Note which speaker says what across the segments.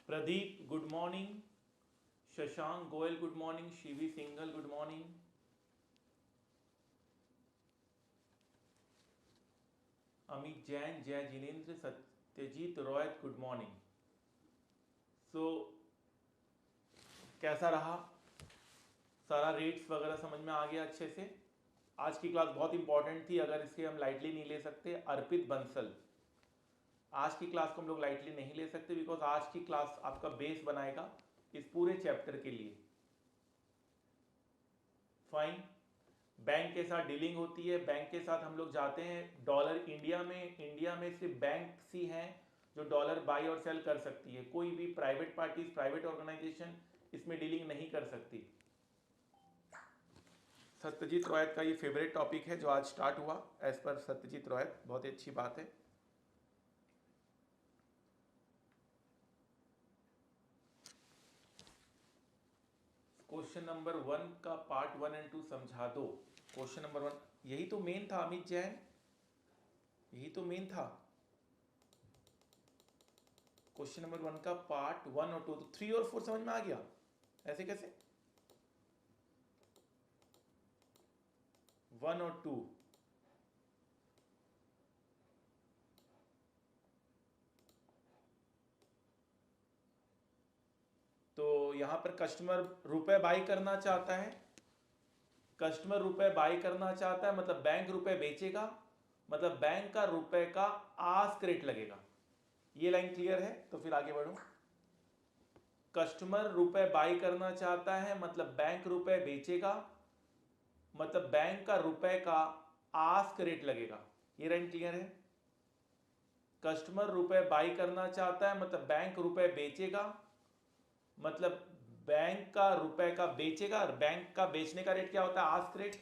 Speaker 1: Pradeep good morning, Shashank Goyal good morning, Shivi single good morning, Amit Jain, जय Jinendra, Satyajit रॉयत good morning. सो कैसा रहा? सारा रेट्स वगैरह समझ में आ गया अच्छे से? आज की क्लास बहुत इंपॉर्टेंट थी, अगर इसके हम लाइटली नहीं ले सकते। अर्पित बंसल, आज की क्लास को हम लोग लाइटली नहीं ले सकते बिकॉज आज की क्लास आपका बेस बनाएगा इस पूरे चैप्टर के लिए। फाइन। बैंक के साथ डीलिंग होती है, बैंक के साथ हम लोग जाते हैं। डॉलर इंडिया में सिर्फ बैंक ही हैं जो डॉलर बाई और सेल कर सकती है। कोई भी प्राइवेट पार्टीज, प्राइवेट ऑर्गेनाइजेशन इसमें डीलिंग नहीं कर सकती। सत्यजीत रॉयत का ये फेवरेट टॉपिक है जो आज स्टार्ट हुआ एज पर सत्यजीत रॉयत, बहुत ही अच्छी बात है। क्वेश्चन नंबर 1 का पार्ट 1 एंड 2 समझा दो। क्वेश्चन नंबर 1 यही तो मेन था अमित जैन, यही तो मेन था। क्वेश्चन नंबर 1 का पार्ट 1 और 2, तो 3 और 4 समझ में आ गया? ऐसे कैसे? 1 और 2 तो यहां पर कस्टमर रुपए बाई करना चाहता है, कस्टमर रुपए बाई करना चाहता है मतलब बैंक रुपए बेचेगा, मतलब बैंक का रुपए का आस्क रेट लगेगा। ये लाइन क्लियर है? तो फिर आगे बढ़ो। कस्टमर रुपए बाई करना चाहता है मतलब बैंक रुपए बेचेगा, मतलब बैंक का रुपए का आस्क रेट लगेगा। ये लाइन क्लियर है? कस्टमर रुपए बाई करना चाहता है मतलब बैंक रुपए बेचेगा, मतलब बैंक का रुपए का बेचेगा। बैंक का बेचने का रेट क्या होता है? Ask rate.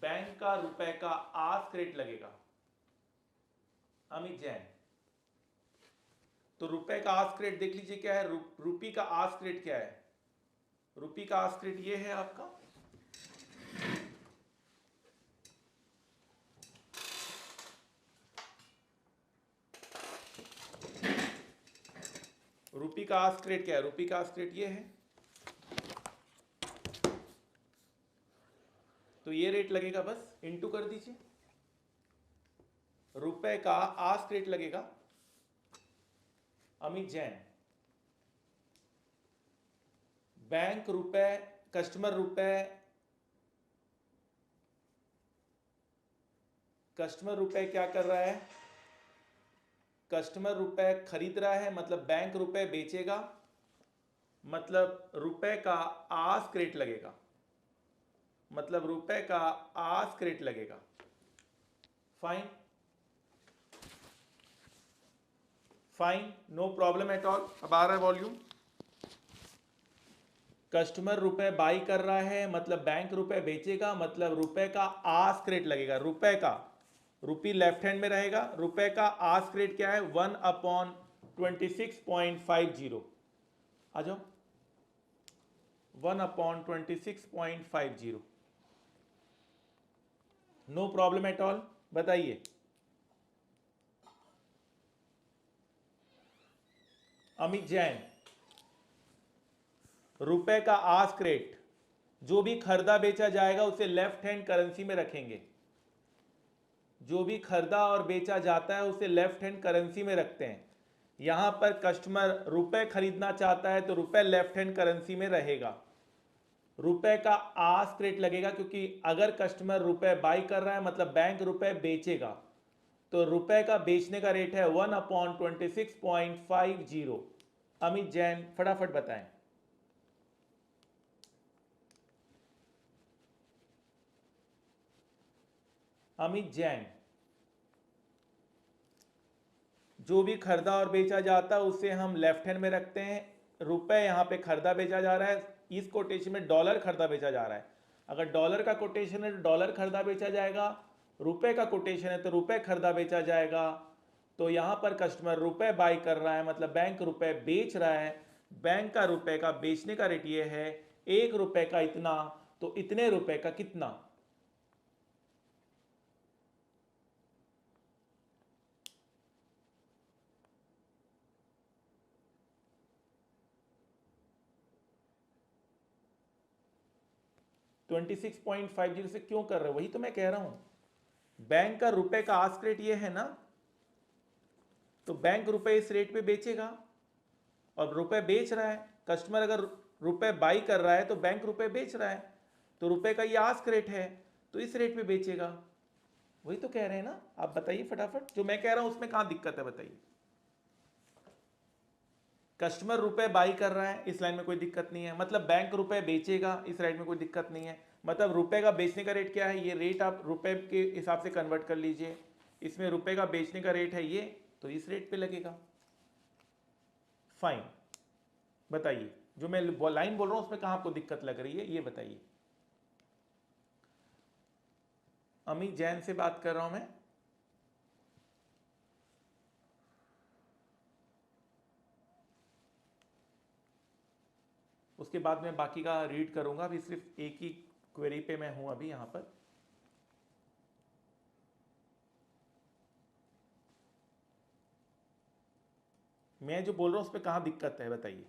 Speaker 1: बैंक का रुपए का आस्क रेट लगेगा। अमित जैन, तो रुपए का आस्क रेट देख लीजिए क्या है। रुपी का आस्क रेट क्या है? रुपी का आस्क रेट ये है आपका, रुपी का आस्क रेट क्या है? रुपी का आस्क रेट ये है, तो ये रेट लगेगा, बस इनटू कर दीजिए। रुपए का आस्क रेट लगेगा। अमित जैन, बैंक रुपए, कस्टमर रुपए, कस्टमर रुपए क्या कर रहा है? कस्टमर रुपए खरीद रहा है, मतलब बैंक रुपए बेचेगा, मतलब रुपए का आस्क रेट लगेगा, मतलब रुपए का आस्क रेट लगेगा। Fine, fine, no problem at all. अब आ रहा है वॉल्यूम। कस्टमर रुपए बाई कर रहा है मतलब बैंक रुपए बेचेगा, मतलब रुपए का आस्क रेट लगेगा। रुपए का, रुपी लेफ्ट हैंड में रहेगा, रुपए का आस्क रेट क्या है? 1/26.50। आ जाओ, 1/26.50। No problem at all. बताइए अमित जैन, रुपए का आस्क रेट, जो भी खरीदा बेचा जाएगा उसे लेफ्ट हैंड करेंसी में रखेंगे। जो भी खरीदा और बेचा जाता है उसे लेफ्ट हैंड करेंसी में रखते हैं। यहां पर कस्टमर रुपए खरीदना चाहता है तो रुपए लेफ्ट हैंड करेंसी में रहेगा। रुपए का आस्क रेट लगेगा क्योंकि अगर कस्टमर रुपए बाई कर रहा है मतलब बैंक रुपए बेचेगा, तो रुपए का बेचने का रेट है 1/26.50। अमित जैन फटाफट बताएं। अमित जैन, जो भी खरीदा और बेचा जाता है उसे हम लेफ्ट हैंड में रखते हैं। रुपए यहां पे खरीदा बेचा जा रहा है, इस कोटेशन में डॉलर खरीदा बेचा जा रहा है। अगर डॉलर का कोटेशन है तो डॉलर खरीदा बेचा जाएगा, रुपए का कोटेशन है तो रुपए खरीदा बेचा जाएगा। तो यहां पर कस्टमर रुपए बाई कर रहा है मतलब बैंक रुपए बेच रहा है। बैंक का रुपए का बेचने का रेट ये है, 1 रुपए का इतना, तो इतने रुपए का कितना। 26.50 से क्यों कर रहे हो? वही तो मैं कह रहा हूं, बैंक का रुपए का आस्क रेट ये है ना, तो बैंक रुपए इस रेट पे बेचेगा और रुपए बेच रहा है। कस्टमर अगर रुपए बाई कर रहा है तो बैंक रुपए बेच रहा है, तो रुपए का ये आस्क रेट है, तो इस रेट पे बेचेगा। वही तो कह रहे हैं ना, आप बताइए फटाफट, जो मैं कह रहा हूं उसमें कहां दिक्कत है बताइए। कस्टमर रुपए बाई कर रहा है, इस लाइन में कोई दिक्कत नहीं है, मतलब बैंक रुपए बेचेगा, इस लाइन में कोई दिक्कत नहीं है। मतलब रुपए का बेचने का रेट क्या है, ये रेट आप रुपए के हिसाब से कन्वर्ट कर लीजिए, इसमें रुपए का बेचने का रेट है ये, तो इस रेट पे लगेगा। फाइन, बताइए जो मैं लाइन बोल रहा हूं उसमें कहां आपको दिक्कत लग रही है, ये बताइए। अमित जैन से बात कर रहा हूं मैं। उसके बाद मैं बाकी का रीड करूंगा, अभी सिर्फ एक ही क्वेरी पे मैं हूं अभी यहां पर। मैं जो बोल रहा हूं उस पर कहां दिक्कत है बताइए।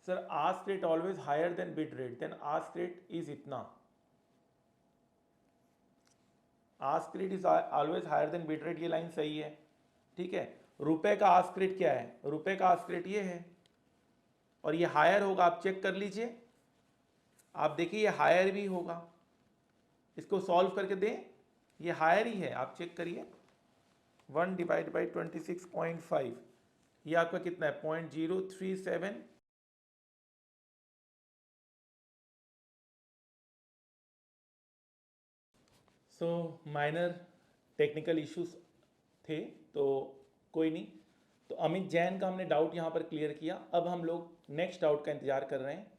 Speaker 1: Sir ask rate always higher than bid rate, then ask rate is इतना, ask rate is always higher than bid rate, ये लाइन सही है, ठीक है। रुपए का आस्क रेट क्या है, रुपए का आस्क रेट ये है और ये हायर होगा, आप चेक कर लीजिए, आप देखिए ये हायर भी होगा, इसको सॉल्व करके दें, ये हायर ही है, आप चेक करिए। 1 डिवाइड बाई 26.5, ये आपका कितना है 0.037। सो माइनर टेक्निकल इश्यूज थे, तो कोई नहीं। तो अमित जैन का हमने डाउट यहाँ पर क्लियर किया, अब हम लोग नेक्स्ट डाउट का इंतजार कर रहे हैं।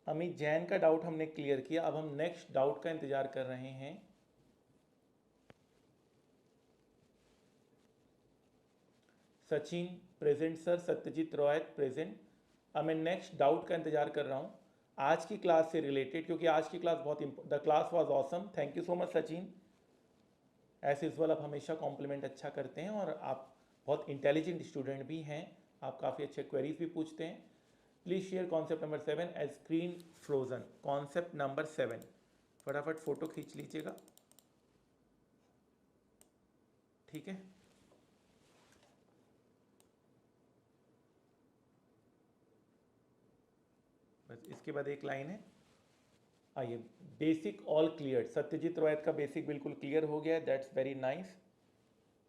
Speaker 1: अमित जैन का डाउट हमने क्लियर किया, अब हम नेक्स्ट डाउट का इंतजार कर रहे हैं। Sachin present sir, Satyajit Roy present. अब मैं नेक्स्ट डाउट का इंतजार कर रहा हूँ आज की क्लास से रिलेटेड, क्योंकि आज की क्लास बहुत the class was awesome, thank you so much Sachin. As usual आप हमेशा कॉम्प्लीमेंट अच्छा करते हैं और आप बहुत इंटेलिजेंट स्टूडेंट भी हैं, आप काफ़ी अच्छे क्वेरीज भी पूछते हैं। Please share concept number 7 as screen frozen, concept number 7, फटाफट फोटो खींच लीजिएगा, ठीक है। बस इसके बाद एक लाइन है, आइए बेसिक ऑल क्लियर, सत्यजीत रॉयत का बेसिक बिल्कुल क्लियर हो गया है, दैट्स वेरी नाइस।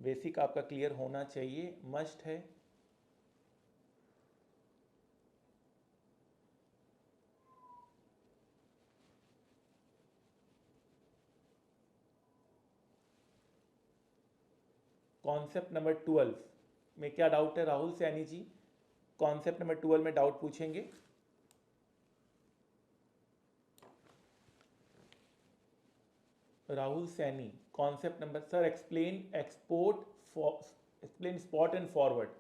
Speaker 1: बेसिक आपका क्लियर होना चाहिए, मस्ट है। कॉन्सेप्ट नंबर 12 में क्या डाउट है राहुल सैनी जी, कॉन्सेप्ट नंबर 12 में डाउट पूछेंगे। Rahul Saini, concept number, sir explain explain spot and forward.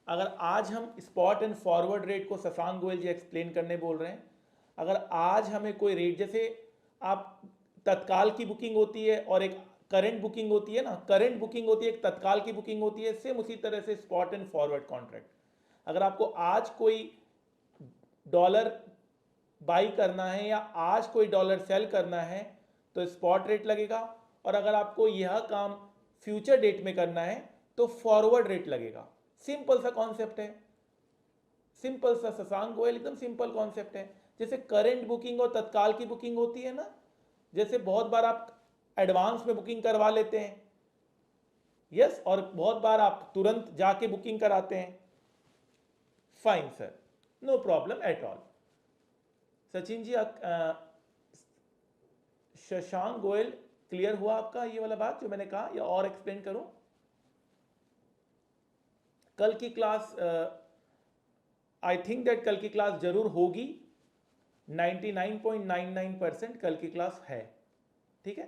Speaker 1: अगर आज हम स्पॉट एंड फॉरवर्ड रेट को शशांक गोयल जी एक्सप्लेन करने बोल रहे हैं, अगर आज हमें कोई रेट, जैसे आप तत्काल की बुकिंग होती है और एक करंट बुकिंग होती है ना, करंट बुकिंग होती है, एक तत्काल की बुकिंग होती है, सेम उसी तरह से स्पॉट एंड फॉरवर्ड कॉन्ट्रैक्ट। अगर आपको आज कोई डॉलर बाई करना है या आज कोई डॉलर सेल करना है तो स्पॉट रेट लगेगा, और अगर आपको यह काम फ्यूचर डेट में करना है तो फॉरवर्ड रेट लगेगा। सिंपल सा कॉन्सेप्ट है, सिंपल सा शशांक गोयल, एकदम सिंपल कॉन्सेप्ट है। जैसे करंट बुकिंग और तत्काल की बुकिंग होती है ना, जैसे बहुत बार आप एडवांस में बुकिंग करवा लेते हैं, यस, और बहुत बार आप तुरंत जाके बुकिंग कराते हैं, fine sir, no problem at all. Sachin ji, Shashank Goyal clear हुआ आपका ये वाला बात जो मैंने कहा, या और एक्सप्लेन करूं? कल की क्लास आई थिंक दैट कल की क्लास जरूर होगी, 99.99% कल की क्लास है, ठीक है।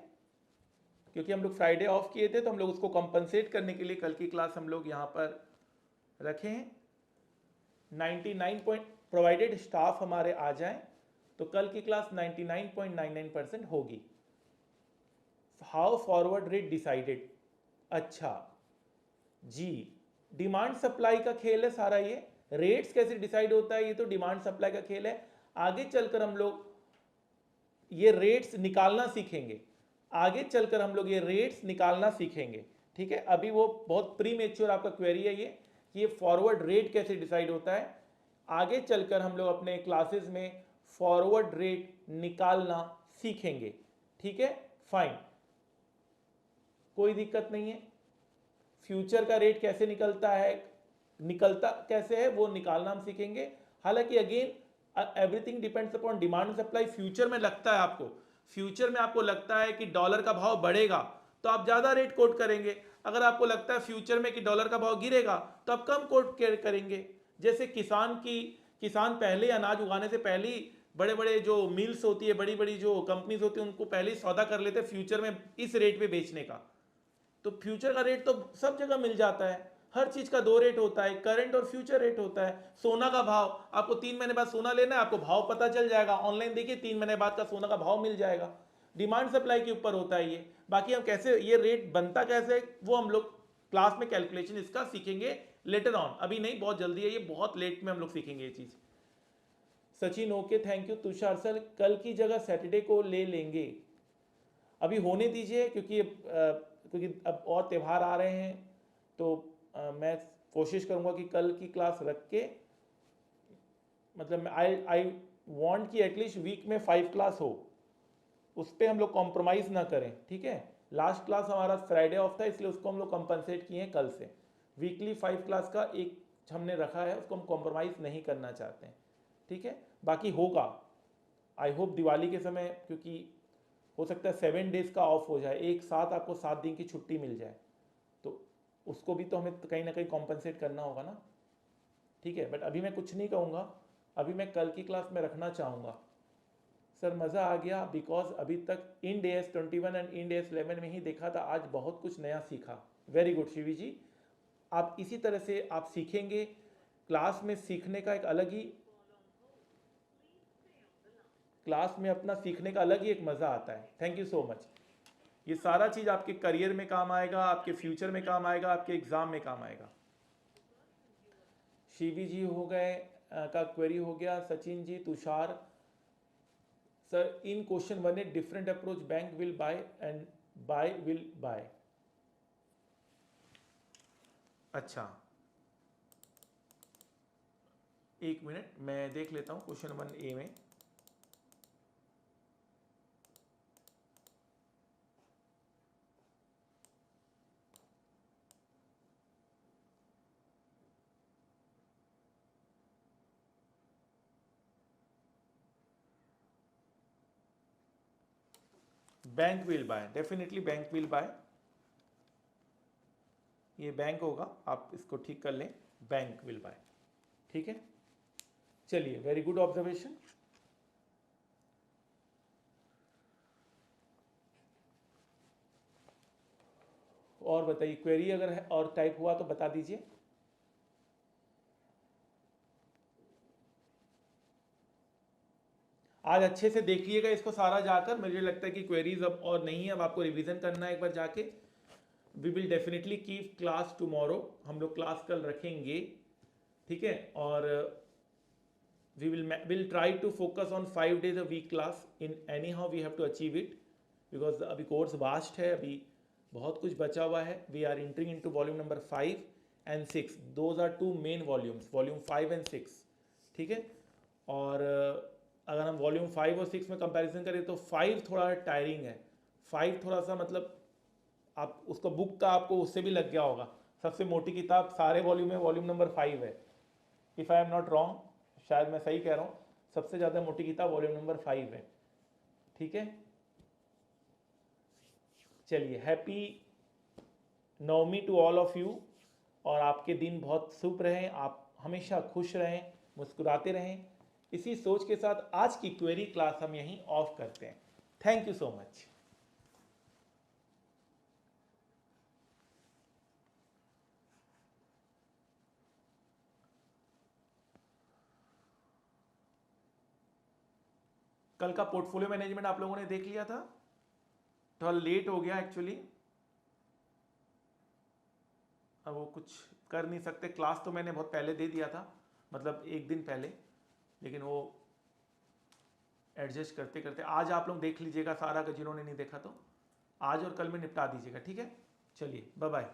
Speaker 1: क्योंकि हम लोग फ्राइडे ऑफ किए थे तो हम लोग उसको कंपनसेट करने के लिए कल की क्लास हम लोग यहाँ पर रखे हैं। 99 प्रोवाइडेड स्टाफ हमारे आ जाएं तो कल की क्लास 99.99% होगी। हाउ फॉरवर्ड रेट डिसाइडेड, अच्छा जी, डिमांड सप्लाई का खेल है सारा ये। रेट्स कैसे डिसाइड होता है, ये तो डिमांड सप्लाई का खेल है। आगे चलकर हम लोग ये रेट्स निकालना सीखेंगे। आगे चलकर हम लोग ये रेट्स निकालना सीखेंगे। ठीक है, अभी वो बहुत प्री मेच्योर आपका क्वेरी है ये कि ये फॉरवर्ड रेट कैसे डिसाइड होता है। आगे चलकर हम लोग अपने क्लासेस में फॉरवर्ड रेट निकालना सीखेंगे। ठीक है, फाइन, कोई दिक्कत नहीं है। फ्यूचर का रेट कैसे निकलता है, निकलता कैसे है, वो निकालना हम सीखेंगे। हालांकि again everything depends upon demand supply. Future में लगता है आपको, फ्यूचर में आपको लगता है कि डॉलर का भाव बढ़ेगा तो आप ज़्यादा रेट कोट करेंगे। अगर आपको लगता है फ्यूचर में कि डॉलर का भाव गिरेगा तो आप कम कोट करेंगे। जैसे किसान पहले अनाज उगाने से पहले ही बड़े बड़े जो मिल्स होती है, बड़ी बड़ी जो कंपनीज होती है, उनको पहले ही सौदा कर लेते हैं फ्यूचर में इस रेट पे बेचने का। तो फ्यूचर का रेट तो सब जगह मिल जाता है। हर चीज का दो रेट होता है, करंट और फ्यूचर रेट होता है। सोना का भाव, आपको 3 महीने बाद सोना लेना है, आपको भाव पता चल जाएगा ऑनलाइन, देखिए 3 महीने बाद का सोना का भाव मिल जाएगा। डिमांड सप्लाई के ऊपर होता है ये। बाकी हम कैसे ये रेट बनता कैसे, वो हम लोग क्लास में कैलकुलेशन इसका सीखेंगे लेटर ऑन, अभी नहीं, बहुत जल्दी है ये, बहुत लेट में हम लोग सीखेंगे ये चीज। Sachin okay, thank you. Tushar sir कल की जगह सैटरडे को ले लेंगे, अभी होने दीजिए, क्योंकि अब और त्यौहार आ रहे हैं। तो मैं कोशिश करूंगा कि कल की क्लास रख के, मतलब आई आई वांट कि एटलीस्ट वीक में 5 क्लास हो, उस पर हम लोग कॉम्प्रोमाइज़ ना करें। ठीक है, लास्ट क्लास हमारा फ्राइडे ऑफ था, इसलिए उसको हम लोग कंपनसेट किए हैं कल से। वीकली 5 क्लास का एक हमने रखा है, उसको हम कॉम्प्रोमाइज़ नहीं करना चाहते हैं। ठीक है, बाकी होगा, आई होप दिवाली के समय, क्योंकि हो सकता है 7 डेज का ऑफ हो जाए, एक साथ आपको 7 दिन की छुट्टी मिल जाए, तो उसको भी तो हमें कहीं ना कहीं कॉम्पनसेट करना होगा ना। ठीक है, बट अभी मैं कुछ नहीं कहूँगा, अभी मैं कल की क्लास में रखना चाहूँगा। सर मज़ा आ गया, बिकॉज अभी तक end S 21 and end S 11 में ही देखा था, आज बहुत कुछ नया सीखा। वेरी गुड शिवी जी, आप इसी तरह से आप सीखेंगे। क्लास में सीखने का एक अलग ही, क्लास में अपना सीखने का अलग ही एक मज़ा आता है। Thank you so much. ये सारा चीज़ आपके करियर में काम आएगा, आपके फ्यूचर में काम आएगा, आपके एग्ज़ाम में काम आएगा। शिवी जी हो गए, का क्वेरी हो गया। Sachin ji, Tushar sir in question 1 a different approach bank will buy and buy will buy. अच्छा, एक मिनट मैं देख लेता हूँ क्वेश्चन 1 ए में। Bank will bye, definitely bank will bye, ये बैंक होगा, आप इसको ठीक कर लें, बैंक विल बाय। ठीक है, चलिए, वेरी गुड ऑब्जर्वेशन। और बताइए, क्वेरी अगर है और टाइप हुआ तो बता दीजिए। आज अच्छे से देखिएगा इसको सारा जाकर, मुझे लगता है कि क्वेरीज अब और नहीं है, अब आपको रिवीजन करना है एक बार जाके। We will definitely keep class tomorrow, हम लोग क्लास कल रखेंगे। ठीक है, और we will try to focus on 5 days a week class in anyhow we have to achieve it, because अभी कोर्स वास्ट है, अभी बहुत कुछ बचा हुआ है। We are entering into volume number 5 and 6, those are 2 main volumes, volume 5 and 6। ठीक है, और अगर हम वॉल्यूम 5 और 6 में कंपैरिजन करें तो 5 थोड़ा टायरिंग है। 5 थोड़ा सा, मतलब आप उसको बुक का आपको उससे भी लग गया होगा, सबसे मोटी किताब सारे वॉल्यूम में वॉल्यूम नंबर 5 है, if I am not wrong, शायद मैं सही कह रहा हूँ, सबसे ज़्यादा मोटी किताब वॉल्यूम नंबर 5 है। ठीक है, चलिए, happy Navami to all of you, और आपके दिन बहुत शुभ रहें, आप हमेशा खुश रहें, मुस्कुराते रहें। इसी सोच के साथ आज की क्वेरी क्लास हम यहीं ऑफ करते हैं। Thank you so much. कल का पोर्टफोलियो मैनेजमेंट आप लोगों ने देख लिया था, थोड़ा लेट हो गया एक्चुअली। अब वो कुछ कर नहीं सकते। क्लास तो मैंने बहुत पहले दे दिया था, मतलब एक दिन पहले, लेकिन वो एडजस्ट करते करते आज आप लोग देख लीजिएगा सारा, का जिन्होंने नहीं देखा तो आज और कल में निपटा दीजिएगा, ठीक है। चलिए बाय बाय।